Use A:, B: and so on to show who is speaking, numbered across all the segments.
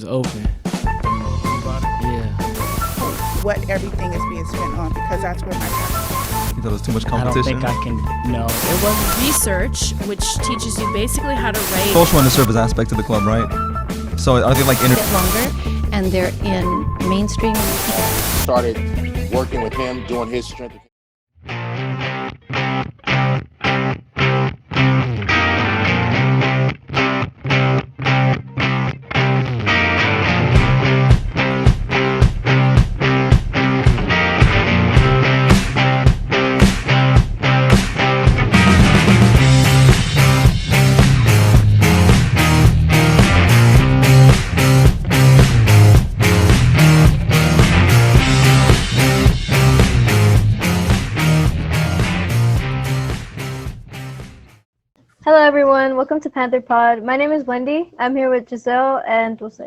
A: It's open. Yeah.
B: What everything is being spent on, because that's where my passion
C: You thought it was too much
A: I don't
C: competition?
A: think I can. No.
D: It was research, which teaches you basically how to rate.
C: Social and the service aspect of the club, right? So are they like
E: Get longer, and they're in mainstream.
F: Started working with him, doing his strength.
G: Hello everyone, welcome to Panther Pod. My name is Wendy. I'm here with Giselle and Dulce.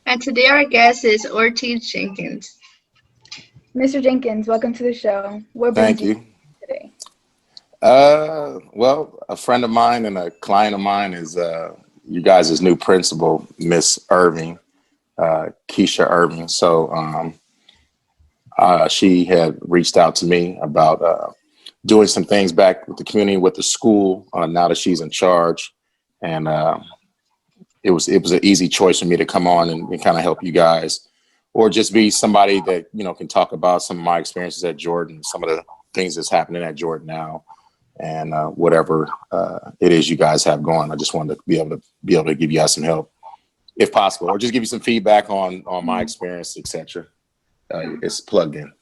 H: And today our guest is Ortege Jenkins.
I: Mr. Jenkins, welcome to the show. What brings
F: Thank you.
I: today?
F: Well, a friend of mine and a client of mine is you guys' new principal, Miss Irving, Keisha Irving. So she had reached out to me about doing some things back with the community, with the school, now that she's in charge. And it was an easy choice for me to come on and kind of help you guys, or just be somebody that, can talk about some of my experiences at Jordan, some of the things that's happening at Jordan now, and whatever it is you guys have going. I just wanted to be able to give you guys some help if possible, or just give you some feedback on my experience, etc. It's plugged in.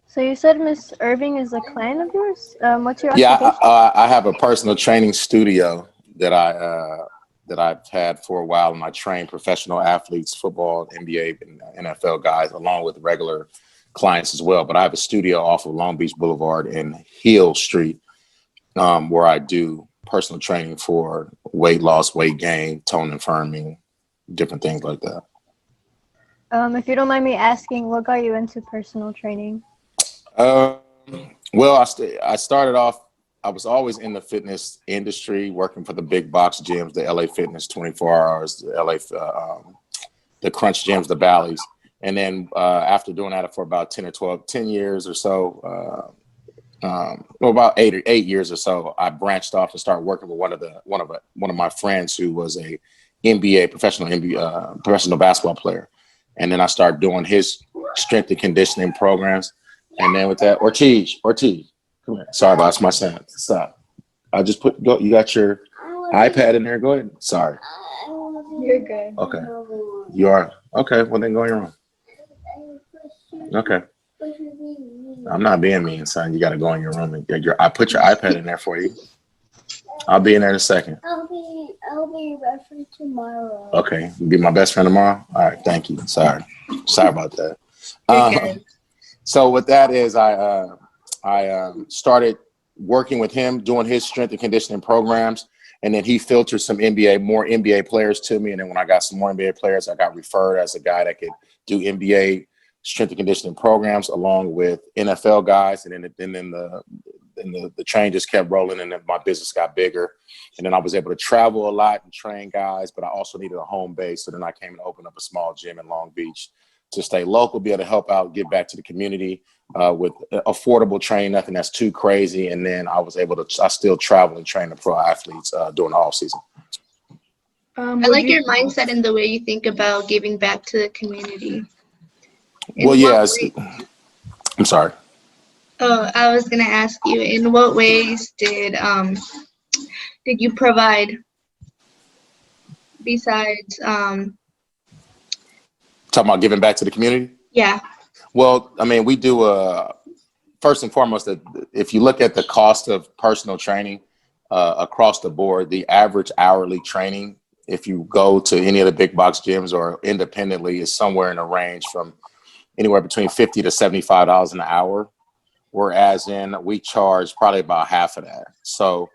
G: So you said Miss Irving is a client of yours? What's your
F: Yeah,
G: occupation?
F: I have a personal training studio that I've had for a while, and I train professional athletes, football, NBA, and NFL guys, along with regular clients as well. But I have a studio off of Long Beach Boulevard and Hill Street, where I do personal training for weight loss, weight gain, tone and firming, different things like that.
G: If you don't mind me asking, what got you into personal training?
F: Well, I started off, I was always in the fitness industry, working for the big box gyms, the LA Fitness 24 Hours, the Crunch gyms, the Bally's. And then after doing that for about 10 years or so, about 8 years or so, I branched off and started working with one of my friends who was a professional basketball player. And then I started doing his strength and conditioning programs. And then with that, Ortege, come here. Sorry about my son. Stop. I just go. You got your iPad in there. Go ahead. Sorry.
I: You're good.
F: Okay. You are? Okay. Well, then go in your room. Okay. I'm not being mean, son. You got to go in your room and get I put your iPad in there for you. I'll be in there in a second.
J: I'll be your best friend tomorrow.
F: Okay. You'll be my best friend tomorrow? All right. Thank you. Sorry about that. So what that is, I started working with him, doing his strength and conditioning programs, and then he filtered more NBA players to me. And then when I got some more NBA players, I got referred as a guy that could do NBA strength and conditioning programs along with NFL guys. And then the train just kept rolling, and then my business got bigger. And then I was able to travel a lot and train guys, but I also needed a home base. So then I came and opened up a small gym in Long Beach to stay local, be able to help out, give back to the community with affordable training, nothing that's too crazy. And then I still travel and train the pro athletes during the off season.
H: I like your mindset and the way you think about giving back to the community.
F: I'm sorry.
H: Oh, I was gonna ask you, in what ways did you provide besides
F: Talking about giving back to the community?
H: Yeah.
F: Well, I mean, we do first and foremost, that if you look at the cost of personal training across the board, the average hourly training, if you go to any of the big box gyms or independently, is somewhere in a range from anywhere between $50 to $75 an hour, whereas we charge probably about half of that. So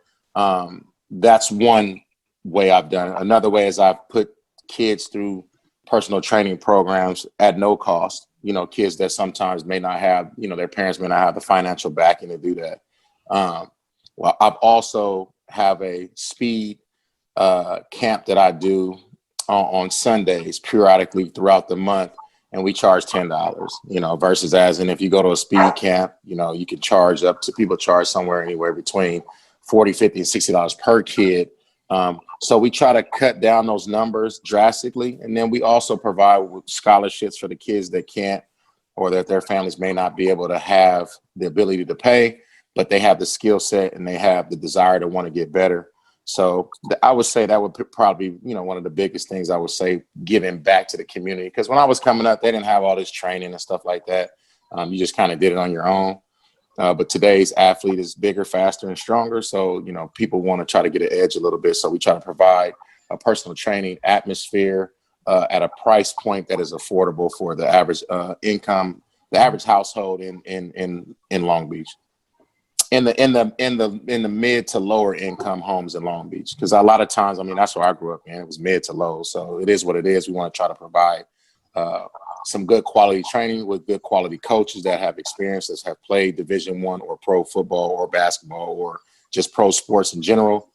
F: that's one way I've done it. Another way is I've put kids through personal training programs at no cost. Kids that sometimes may not have, their parents may not have the financial backing to do that. Well, I've also have a speed camp that I do on Sundays periodically throughout the month, and we charge $10, versus as in if you go to a speed camp, you can charge people charge somewhere anywhere between $40, $50, and $60 per kid. So we try to cut down those numbers drastically. And then we also provide scholarships for the kids that can't, or that their families may not be able to have the ability to pay, but they have the skill set and they have the desire to want to get better. So I would say that would probably be, one of the biggest things I would say, giving back to the community. Because when I was coming up, they didn't have all this training and stuff like that. You just kind of did it on your own. But today's athlete is bigger, faster, and stronger. So, people want to try to get an edge a little bit. So we try to provide a personal training atmosphere at a price point that is affordable for the average income, the average household in Long Beach. In the mid to lower income homes in Long Beach, because a lot of times, that's where I grew up, man. It was mid to low, so it is what it is. We want to try to provide some good quality training with good quality coaches that have experience, that have played Division I or pro football or basketball or just pro sports in general,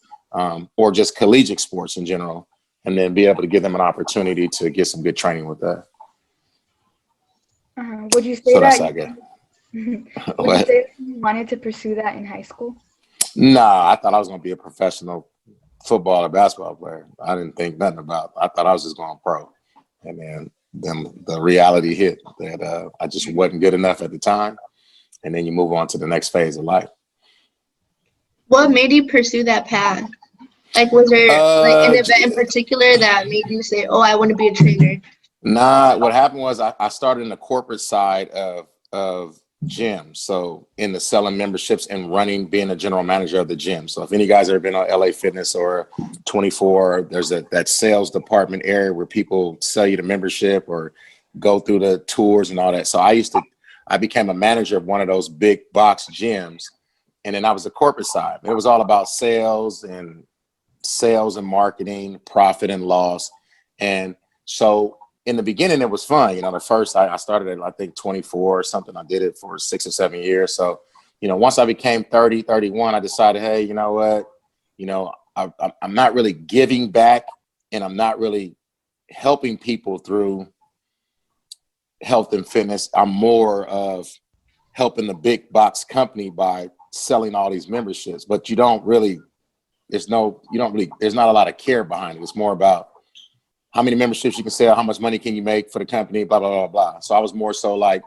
F: or just collegiate sports in general, and then be able to give them an opportunity to get some good training with that.
I: Would you say
F: So
I: that
F: that's how I get.
I: would you say you wanted to pursue that in high school?
F: Nah, I thought I was going to be a professional football or basketball player. I didn't think nothing about it. I thought I was just going pro. And then the reality hit that I just wasn't good enough at the time. And then you move on to the next phase of life.
H: What made you pursue that path? Like, was there an event in particular that made you say, oh, I want to be a trainer?
F: Nah, what happened was I started in the corporate side of gym. So in the selling memberships and being a general manager of the gym. So if any guys ever been on LA Fitness or 24, there's that sales department area where people sell you the membership or go through the tours and all that. So I became a manager of one of those big box gyms. And then I was the corporate side. It was all about sales and marketing, profit and loss. And so in the beginning, it was fun. The first I started at, I think, 24 or something. I did it for 6 or 7 years. So, once I became 30, 31, I decided, hey, you know what? I'm not really giving back, and I'm not really helping people through health and fitness. I'm more of helping the big box company by selling all these memberships. But there's not a lot of care behind it. It's more about how many memberships you can sell, how much money can you make for the company, blah, blah, blah, blah. So I was more so like,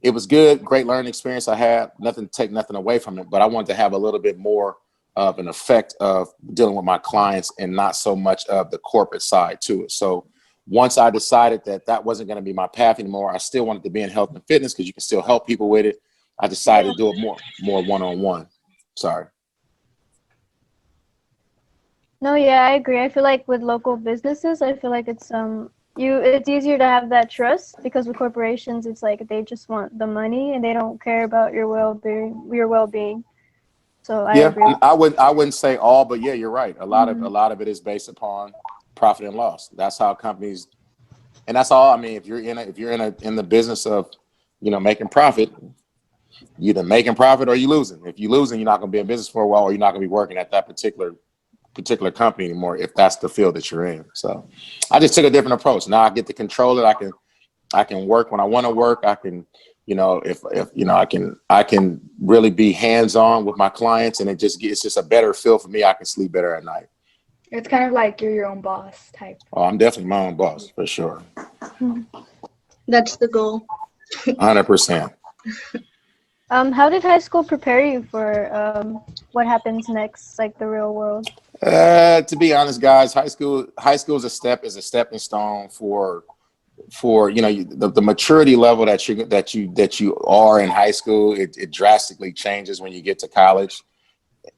F: it was good, great learning experience I had, take nothing away from it, but I wanted to have a little bit more of an effect of dealing with my clients and not so much of the corporate side to it. So once I decided that wasn't going to be my path anymore, I still wanted to be in health and fitness because you can still help people with it. I decided to do it more one-on-one. Sorry.
G: No, yeah, I agree. I feel like with local businesses, I feel like it's easier to have that trust, because with corporations, it's like they just want the money and they don't care about your well-being. So I agree.
F: I wouldn't say all, but yeah, you're right. A lot of it is based upon profit and loss. That's how companies, and that's all. If you're in the business of making profit, you're either making profit or you're losing. If you're losing, you're not going to be in business for a while, or you're not going to be working at that particular company anymore, if that's the field that you're in. So I just took a different approach. Now I get to control it. I can work when I want to work. I can, I can really be hands-on with my clients, and it's just a better feel for me. I can sleep better at night.
I: It's kind of like you're your own boss type.
F: Oh, I'm definitely my own boss for sure.
H: That's the goal.
F: 100%.
G: How did high school prepare you for what happens next, like the real world?
F: To be honest, guys, high school is a stepping stone for the maturity level that you are in high school. It drastically changes when you get to college,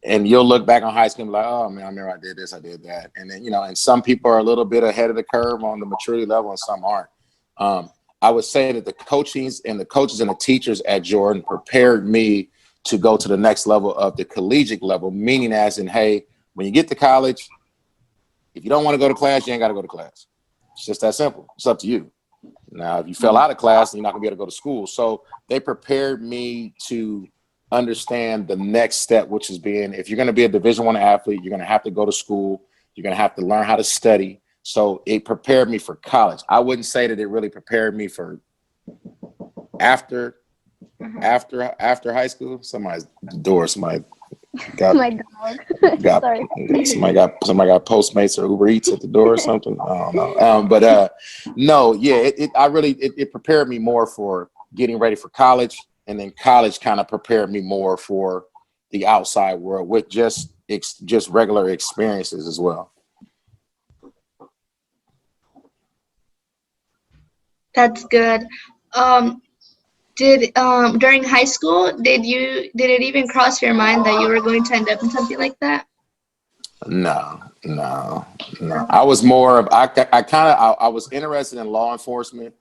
F: and you'll look back on high school and be like, oh man, I remember I did this, I did that, and then and some people are a little bit ahead of the curve on the maturity level, and some aren't. I would say that the coaches and the teachers at Jordan prepared me to go to the next level of the collegiate level, meaning as in, hey, when you get to college, if you don't want to go to class, you ain't got to go to class. It's just that simple. It's up to you. Now, if you fell out of class, you're not going to be able to go to school. So they prepared me to understand the next step, which is being, if you're going to be a Division I athlete, you're going to have to go to school. You're going to have to learn how to study. So it prepared me for college. I wouldn't say that it really prepared me for after high school. Somebody's door. Somebody got
G: My dog. Sorry.
F: somebody got Postmates or Uber Eats at the door or something. I don't know. But no, yeah, it prepared me more for getting ready for college, and then college kind of prepared me more for the outside world with just regular experiences as well.
H: That's good. Did during high school, did it even cross your mind that you were going to end up in something like that?
F: No. I was more of I was interested in law enforcement,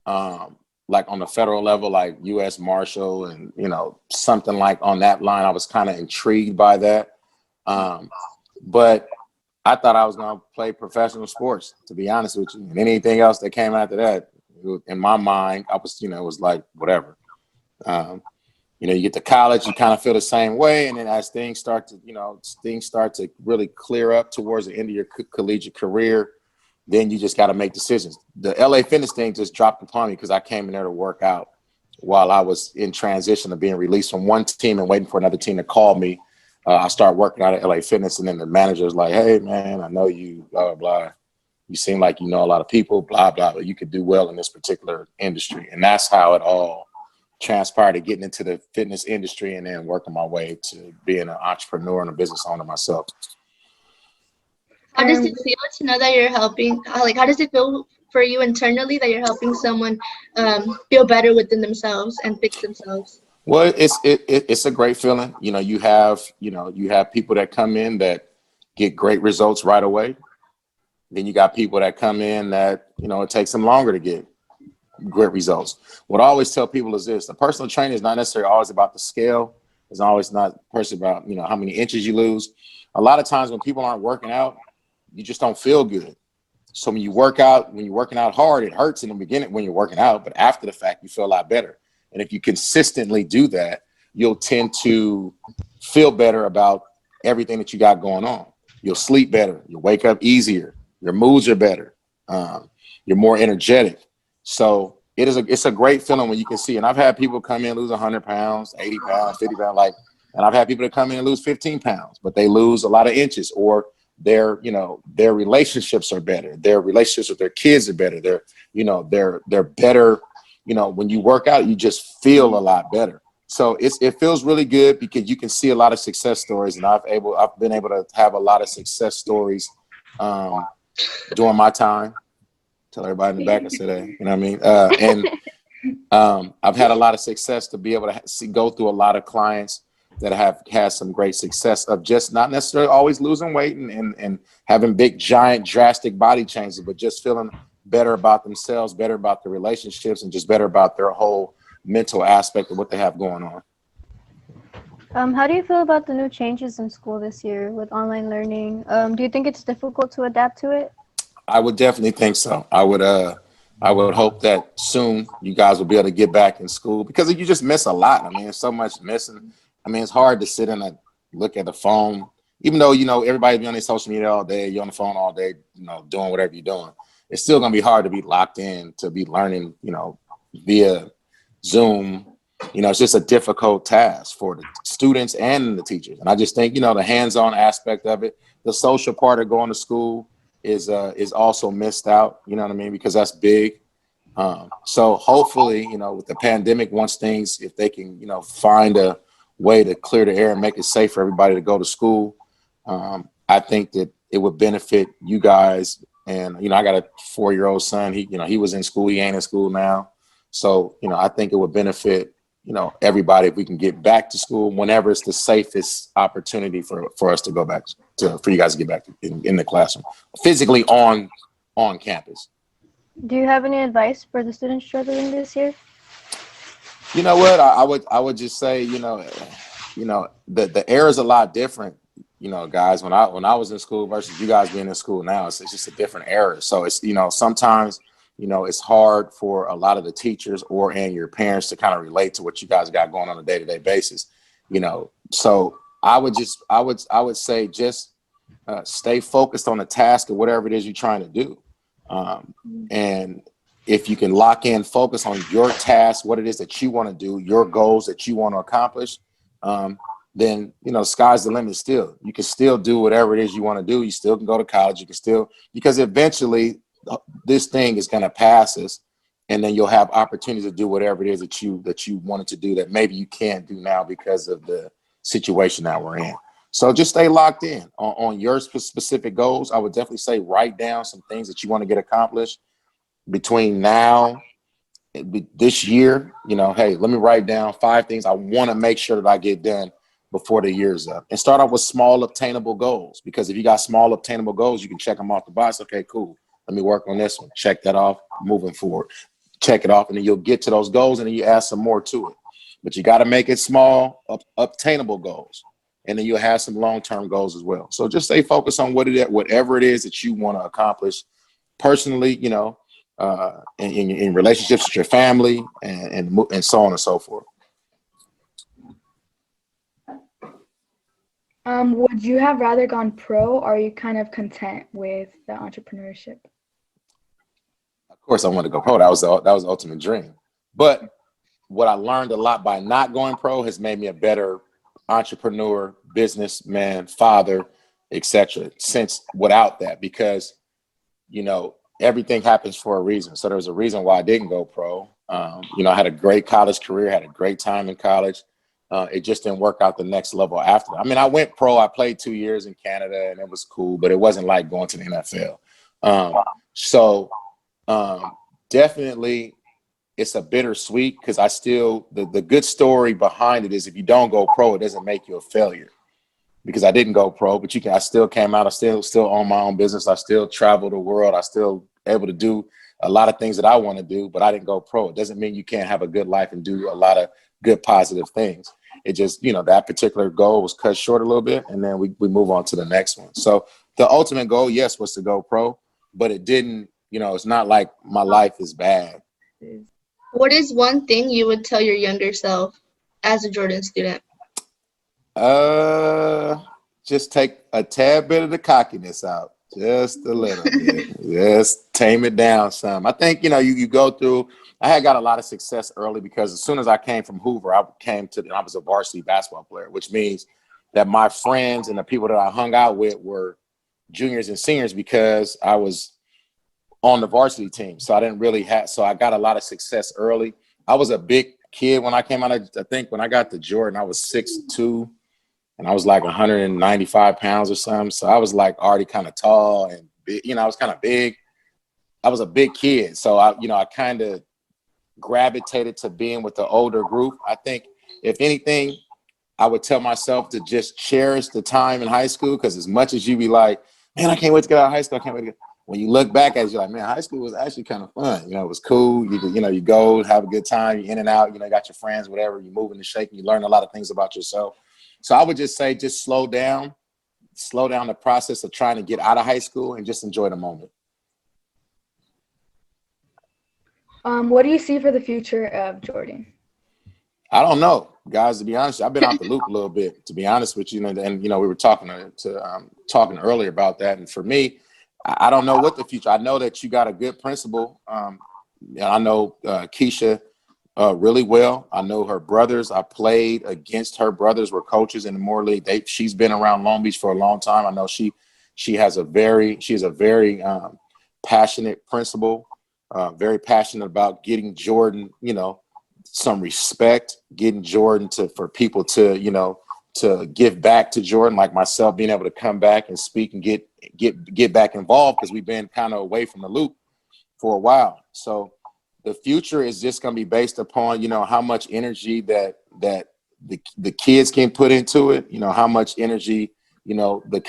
F: like on the federal level, like U.S. Marshal, and something like on that line. I was kind of intrigued by that, but I thought I was going to play professional sports, to be honest with you. And anything else that came after that, in my mind, I was, it was like whatever. You get to college, you kind of feel the same way, and then as things start to really clear up towards the end of your collegiate career, then you just got to make decisions. The LA Fitness thing just dropped upon me because I came in there to work out while I was in transition of being released from one team and waiting for another team to call me. I started working out at LA Fitness, and then the manager was like, "Hey, man, I know you, blah, blah, blah. You seem like you know a lot of people, blah, blah, but you could do well in this particular industry." And that's how it all transpired to getting into the fitness industry and then working my way to being an entrepreneur and a business owner myself.
H: How does it feel to know that you're helping? How does it feel for you internally that you're helping someone feel better within themselves and fix themselves?
F: Well, it's a great feeling. You have people that come in that get great results right away. Then you got people that come in that, it takes them longer to get great results. What I always tell people is this: the personal training is not necessarily always about the scale. It's always not personally about, how many inches you lose. A lot of times when people aren't working out, you just don't feel good. So when you're working out hard, it hurts in the beginning when you're working out, but after the fact, you feel a lot better. And if you consistently do that, you'll tend to feel better about everything that you got going on. You'll sleep better. You'll wake up easier. Your moods are better. You're more energetic. So it's a great feeling when you can see. And I've had people come in, lose 100 pounds, 80 pounds, 50 pounds, and I've had people that come in and lose 15 pounds, but they lose a lot of inches, or their relationships are better. Their relationships with their kids are better. They're better. When you work out, you just feel a lot better. So it feels really good because you can see a lot of success stories, and I've been able to have a lot of success stories during my time. Tell everybody in the back I said that, you know what I mean? And I've had a lot of success to be able to go through a lot of clients that have had some great success of just not necessarily always losing weight and having big, giant, drastic body changes, but just feeling better about themselves, better about their relationships, and just better about their whole mental aspect of what they have going on.
G: How do you feel about the new changes in school this year with online learning? Do you think it's difficult to adapt to it?
F: I would definitely think so. I would hope that soon you guys will be able to get back in school, because you just miss a lot. I mean, there's so much missing. I mean, it's hard to sit and look at the phone, even though, everybody be on their social media all day, you're on the phone all day, doing whatever you're doing. It's still going to be hard to be locked in, to be learning, via Zoom. It's just a difficult task for the students and the teachers. And I just think, the hands-on aspect of it, the social part of going to school is also missed out, you know what I mean? Because that's big. So hopefully, with the pandemic, if they can, find a way to clear the air and make it safe for everybody to go to school, I think that it would benefit you guys. And, I got a 4-year-old son. He was in school. He ain't in school now. So, I think it would benefit, everybody if we can get back to school whenever it's the safest opportunity for us to go back for you guys to get back in the classroom, physically on campus.
G: Do you have any advice for the students struggling this year?
F: You know what? I would just say, the air is a lot different, guys. When I was in school versus you guys being in school now, it's just a different era. So it's, sometimes, it's hard for a lot of the teachers and your parents to kind of relate to what you guys got going on a day-to-day basis, So I would say just stay focused on the task of whatever it is you're trying to do. And if you can lock in, focus on your task, what it is that you want to do, your goals that you want to accomplish, then, you know, sky's the limit still. You can still do whatever it is you want to do. You still can go to college. You can still, because eventually this thing is going to pass us, and then you'll have opportunities to do whatever it is that you wanted to do that maybe you can't do now because of the situation that we're in. So just stay locked in on your specific goals. I would definitely say write down some things that you want to get accomplished between now and this year. You know, hey, let me write down 5 things I want to make sure that I get done before the year's up, and start off with small obtainable goals, because if you got small obtainable goals, you can check them off the box. Okay, cool. Let me work on this one. Check that off. Moving forward. Check it off, and then you'll get to those goals, and then you add some more to it. But you got to make it small, obtainable goals, and then you'll have some long-term goals as well. So just stay focused on whatever it is that you want to accomplish personally, you know, in relationships with your family, and so on and so forth.
I: Would you have rather gone pro, or are you kind of content with the entrepreneurship?
F: Of course, I wanted to go pro. That was the ultimate dream. But what I learned a lot by not going pro has made me a better entrepreneur, businessman, father, etc. Since without that, because, you know, everything happens for a reason. So there was a reason why I didn't go pro. You know, I had a great college career, had a great time in college. It just didn't work out the next level after that. I mean, I went pro. I played 2 years in Canada, and it was cool, but it wasn't like going to the NFL. Definitely it's a bittersweet, because I still, the good story behind it is if you don't go pro, it doesn't make you a failure, because I didn't go pro, but I still came out. I still own my own business. I still travel the world. I still able to do a lot of things that I want to do, but I didn't go pro. It doesn't mean you can't have a good life and do a lot of good, positive things. It just, you know, that particular goal was cut short a little bit, and then we move on to the next one. So the ultimate goal, yes, was to go pro, but it didn't, you know, it's not like my life is bad.
H: What is one thing you would tell your younger self as a Jordan student?
F: Just take a tad bit of the cockiness out, just a little bit. Just tame it down some. I think, you know, you go through. I had got a lot of success early, because as soon as I came from Hoover, I was a varsity basketball player, which means that my friends and the people that I hung out with were juniors and seniors, because I was on the varsity team. So I didn't really so I got a lot of success early. I was a big kid when I came out. I think when I got to Jordan, I was 6'2", and I was like 195 pounds or something. So I was like already kind of tall and big, you know, I was kind of big. I was a big kid. So I kind of gravitated to being with the older group. I think if anything, I would tell myself to just cherish the time in high school, because as much as you be like, man, I can't wait to get out of high school. I can't wait to get. When you look back at it, you're like, man, high school was actually kind of fun. You know, it was cool. You go have a good time. You're in and out. You know, you got your friends, whatever. You're moving and shaking. You learn a lot of things about yourself. So I would just say, just slow down the process of trying to get out of high school, and just enjoy the moment.
I: What do you see for the future of Jordan?
F: I don't know, guys. To be honest, I've been out the loop a little bit. To be honest with you, and you know, we were talking earlier about that. And for me, I don't know what the future. I know that you got a good principal. And I know Keisha really well. I know her brothers. I played against her brothers. Were coaches in the Moore League. She's been around Long Beach for a long time. I know she is a very passionate principal. Very passionate about getting Jordan, you know, some respect, getting Jordan for people to, you know, to give back to Jordan, like myself, being able to come back and speak and get back involved, because we've been kind of away from the loop for a while. So the future is just going to be based upon, you know, how much energy that the kids can put into it, you know, how much energy, you know, the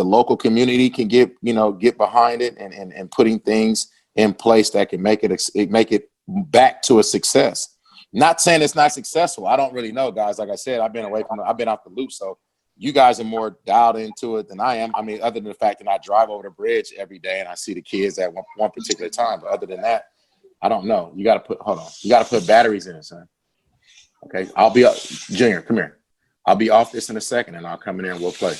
F: local community can get behind it, and putting things in place that can make it back to a success. Not saying it's not successful. I don't really know, guys. Like I said, I've been off the loop. So you guys are more dialed into it than I am. I mean, other than the fact that I drive over the bridge every day and I see the kids at one particular time. But other than that, I don't know. You got to put batteries in it, son. Okay. I'll be up. Junior, come here. I'll be off this in a second, and I'll come in there and we'll play.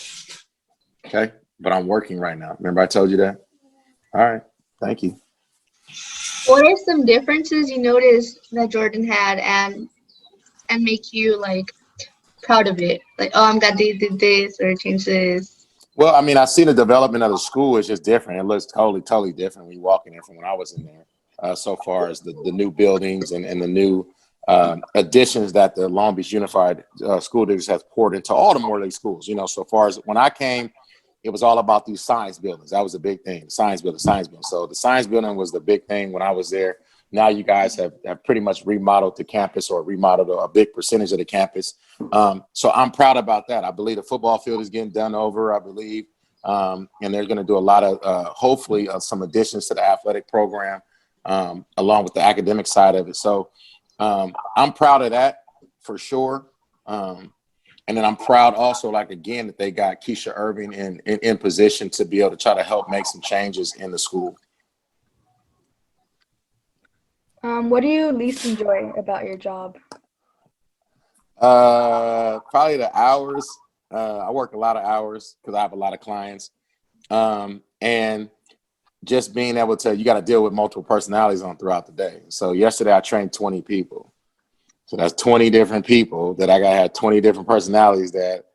F: Okay. but I'm working right now. Remember I told you that? All right. Thank you.
H: What are some differences you noticed that Jordan had and make you like proud of it? Like, oh, I'm glad they did this or changed this.
F: Well, I mean, I see the development of the school is just different. It looks totally different when you walk in there from when I was in there. So far as the new buildings and the new additions that the Long Beach Unified School District has poured into all the Moore League schools. You know, so far as when I came, it was all about these science buildings. That was a big thing. The science building. So the science building was the big thing when I was there. Now you guys have pretty much remodeled the campus or remodeled a big percentage of the campus. So I'm proud about that. I believe the football field is getting done over, I believe. And they're going to do a lot of, hopefully, some additions to the athletic program, along with the academic side of it. So I'm proud of that for sure. And then I'm proud also, like, again, that they got Keisha Irving in position to be able to try to help make some changes in the school.
I: What do you least enjoy about your job?
F: Probably the hours. I work a lot of hours because I have a lot of clients. And just being able to, you got to deal with multiple personalities on throughout the day. So yesterday I trained 20 people. So that's 20 different people that I got to have 20 different personalities that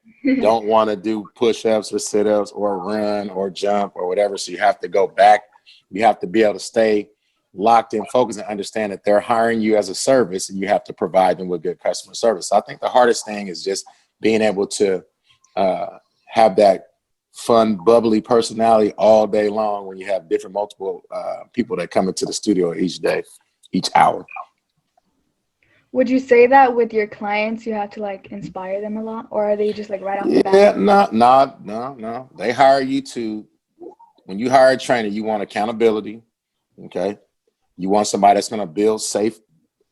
F: don't want to do push-ups or sit-ups or run or jump or whatever. So you have to go back. You have to be able to stay locked in, focus, and understand that they're hiring you as a service and you have to provide them with good customer service. So I think the hardest thing is just being able to have that fun, bubbly personality all day long when you have different multiple people that come into the studio each day, each hour.
I: Would you say that with your clients, you have to like inspire them a lot, or are they just like right off the bat?
F: No. They hire you to, when you hire a trainer, you want accountability. Okay. You want somebody that's going to build safe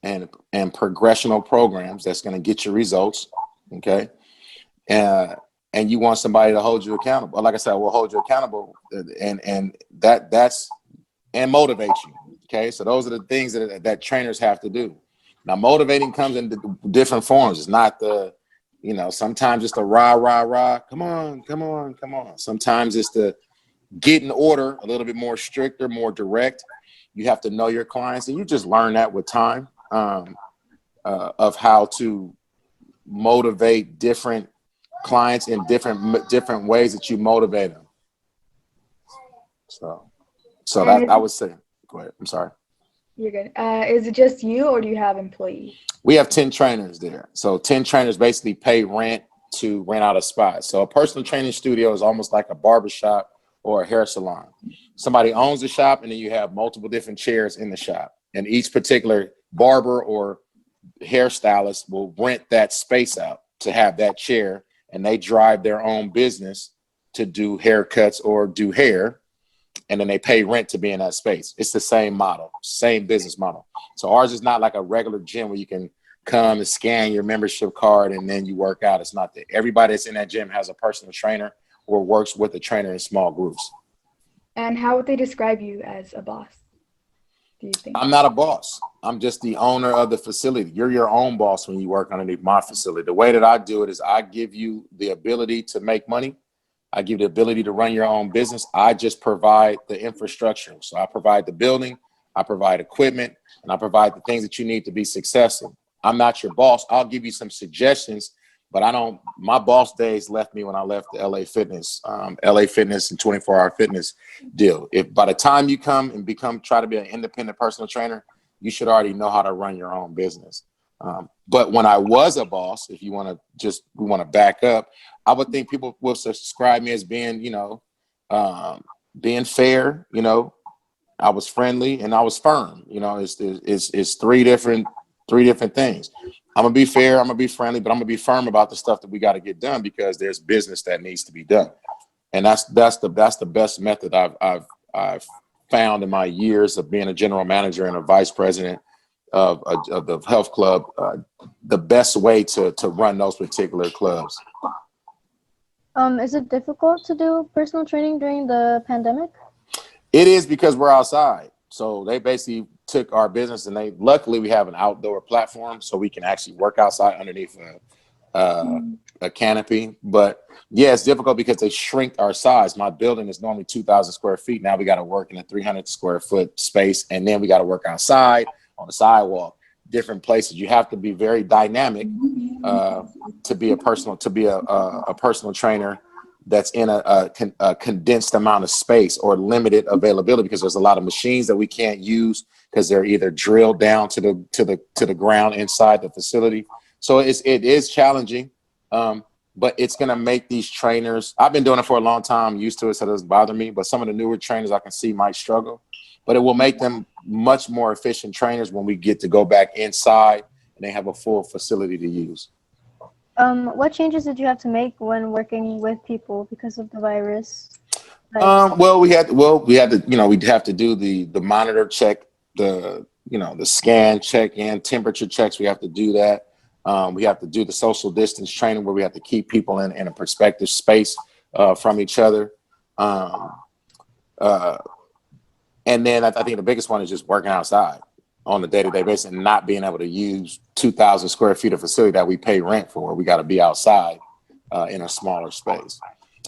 F: and progressional programs that's going to get you results. Okay. And you want somebody to hold you accountable. Like I said, we'll hold you accountable and that's motivate you. Okay. So those are the things that trainers have to do. Now, motivating comes in different forms. It's not sometimes it's the rah. Come on. Sometimes it's the get in order, a little bit more stricter, more direct. You have to know your clients, and you just learn that with time of how to motivate different clients in different ways that you motivate them. So that I would say. Go ahead. I'm sorry.
I: You're good. Is it just you, or do you have employees?
F: We have 10 trainers there. So 10 trainers basically pay rent to rent out a spot. So a personal training studio is almost like a barbershop or a hair salon. Somebody owns the shop, and then you have multiple different chairs in the shop. And each particular barber or hairstylist will rent that space out to have that chair, and they drive their own business to do haircuts or do hair. And then they pay rent to be in that space. It's the same model, same business model. So ours is not like a regular gym where you can come and scan your membership card and then you work out. It's not that. Everybody that's in that gym has a personal trainer or works with a trainer in small groups.
I: And how would they describe you as a boss, do you think?
F: I'm not a boss. I'm just the owner of the facility. You're your own boss when you work underneath my facility. The way that I do it is I give you the ability to make money. I give you the ability to run your own business. I just provide the infrastructure. So I provide the building, I provide equipment, and I provide the things that you need to be successful. I'm not your boss. I'll give you some suggestions, but my boss days left me when I left the LA Fitness and 24-hour fitness deal. If by the time you come and try to be an independent personal trainer, you should already know how to run your own business. But when I was a boss, if you want to back up, I would think people will describe me as being, being fair. I was friendly and I was firm. It's three different things. I'm gonna be fair, I'm gonna be friendly, but I'm gonna be firm about the stuff that we got to get done because there's business that needs to be done, and that's the best method I've found in my years of being a general manager and a vice president of the health club. The best way to run those particular clubs.
G: Is it difficult to do personal training during the pandemic?
F: It is because we're outside. So they basically took our business and luckily we have an outdoor platform so we can actually work outside underneath a canopy. But yeah, it's difficult because they shrink our size. My building is normally 2,000 square feet. Now we got to work in a 300 square foot space, and then we got to work outside on the sidewalk, different places. You have to be very dynamic to be a personal trainer that's in a condensed amount of space or limited availability, because there's a lot of machines that we can't use because they're either drilled down to the ground inside the facility. So it is challenging, but it's going to make these trainers, I've been doing it for a long time, used to it, so it doesn't bother me, but some of the newer trainers I can see might struggle, but it will make them much more efficient trainers when we get to go back inside and they have a full facility to use.
G: What changes did you have to make when working with people because of the virus?
F: We'd have to do the monitor check, the scan, check in, temperature checks. We have to do that. We have to do the social distance training where we have to keep people in a perspective space from each other. And then I think the biggest one is just working outside on a day-to-day basis and not being able to use 2,000 square feet of facility that we pay rent for. We got to be outside in a smaller space.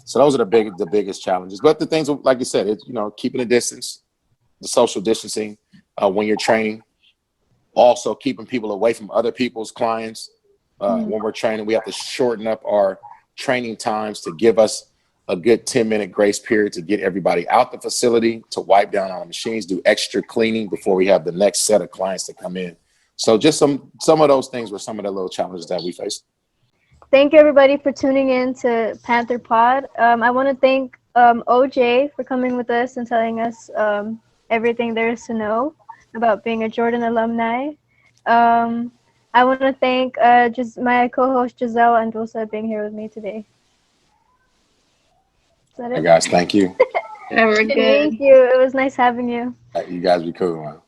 F: So those are the biggest challenges. But the things, like you said, it's, keeping a distance, the social distancing when you're training, also keeping people away from other people's clients. When we're training, we have to shorten up our training times to give us a good 10-minute grace period to get everybody out the facility, to wipe down our machines, do extra cleaning before we have the next set of clients to come in. So just some of those things were some of the little challenges that we faced.
G: Thank you, everybody, for tuning in to Panther Pod. I want to thank OJ for coming with us and telling us everything there is to know about being a Jordan alumni. I want to thank just my co-host Giselle and Dulce being here with me today. Is that it?
F: Hey guys, thank you.
H: Yeah, we're good.
G: Thank you. It was nice having you.
F: You guys be cool, man.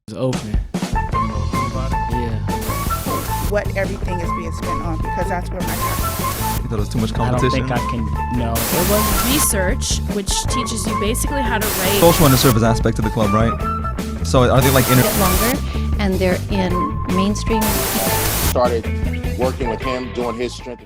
A: It's open. Yeah.
B: What everything is being spent on, because that's where my capital
C: You thought it was too much
A: I don't
C: competition?
A: think I can. No.
D: It was research, which teaches you basically how to rate.
C: Social underserved aspect of the club, right? So are they like
E: Bit longer, and they're in mainstream.
F: Started working with him, doing his strength.